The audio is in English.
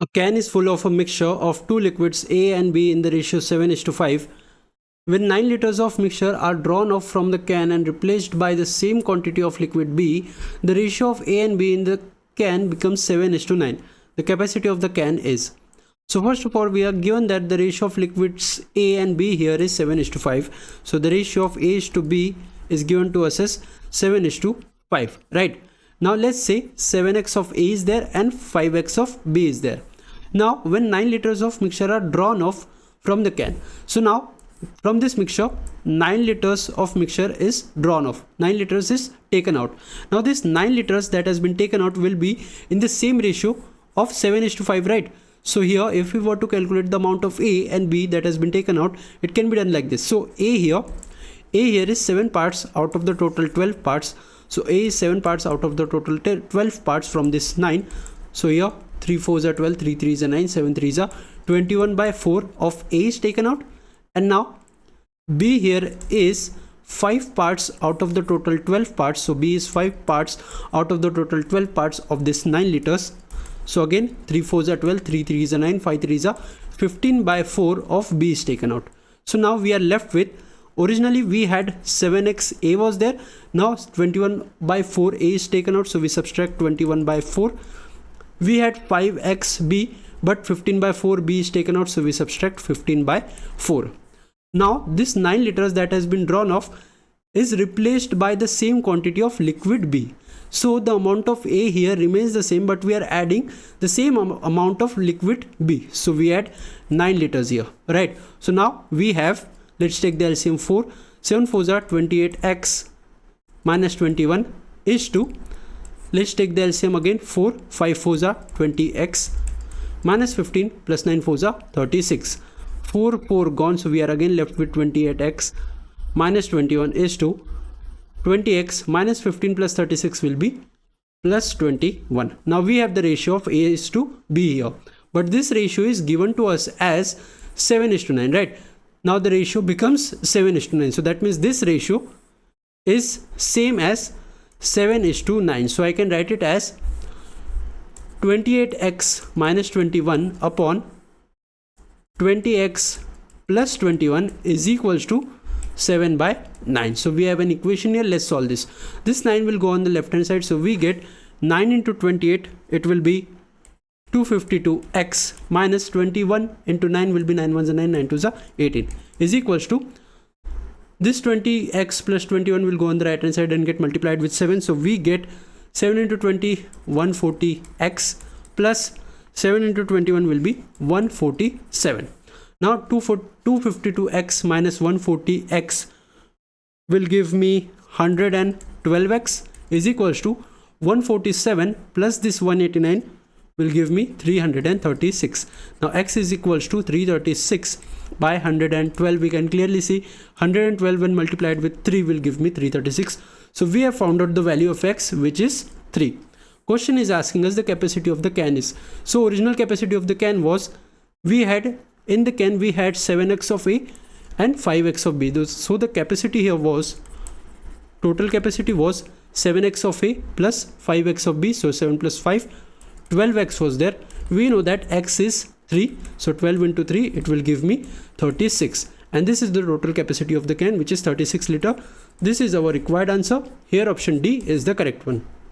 A can is full of a mixture of two liquids A and B in the ratio 7:5. When 9 liters of mixture are drawn off from the can and replaced by the same quantity of liquid B, the ratio of A and B in the can becomes 7:9. The capacity of the can is. So first of all, we are given that the ratio of liquids A and B here is 7:5. So the ratio of A is to B is given to us as 7:5, right? Now let's say 7x of A is there and 5x of B is there. Now when 9 liters of mixture are drawn off from the can, so now from this mixture 9 liters of mixture is drawn off, 9 liters is taken out. Now this 9 liters that has been taken out will be in the same ratio of 7:5, right? So here if we were to calculate the amount of A and B that has been taken out, it can be done like this. So A here is 7 parts out of the total 12 parts. So A is 7 parts out of the total 12 parts from this 9. So here 3 4s are 12, 3 3s are 9, 7 3s are 21/4 of A is taken out. And now B here is 5 parts out of the total 12 parts. So B is 5 parts out of the total 12 parts of this 9 liters. So again 3 4s are 12, 3 3s are 9, 5 3s are 15/4 of B is taken out. So now we are left with, originally we had 7x A was there. Now 21/4 A is taken out. So we subtract 21/4. We had 5x B, but 15/4 B is taken out. So we subtract 15/4. Now this 9 liters that has been drawn off is replaced by the same quantity of liquid B. So the amount of A here remains the same, but we are adding the same amount of liquid B. So we add 9 liters here, right? So now we have, let's take the LCM 4. 7 4s are 28x minus 21 is to, let's take the LCM again, 4. 5 4s are 20x minus 15 plus 9 4s are 36. 4 4 gone, so we are again left with 28x minus 21 is to 20x minus 15 plus 36 will be plus 21. Now we have the ratio of A is to B here, but this ratio is given to us as 7:9, right? Now the ratio becomes 7:9. So that means this ratio is same as 7:9. So I can write it as 28x minus 21 upon 20x plus 21 is equals to 7/9. So we have an equation here. Let's solve this. This 9 will go on the left hand side. So we get 9 into 28. It will be 252x minus 21 into 9 will be 9 1s are 9, 9 2s are 18 is equals to, this 20x plus 21 will go on the right hand side and get multiplied with 7. So we get 7 into 20 140x plus 7 into 21 will be 147. Now 252x minus 140x will give me 112x is equals to 147 plus this 189 will give me 336. Now x is equals to 336 by 112. We can clearly see 112 when multiplied with 3 will give me 336. So we have found out the value of x, which is 3. Question is asking us the capacity of the can is. So original capacity of the can was, we had in the can we had 7x of A and 5x of B. So the capacity here was, total capacity was 7x of A plus 5x of B. So 7 plus 5, 12x was there. We know that x is 3. So 12 into 3, it will give me 36. And this is the total capacity of the can, which is 36 liter. This is our required answer. Here option D is the correct one.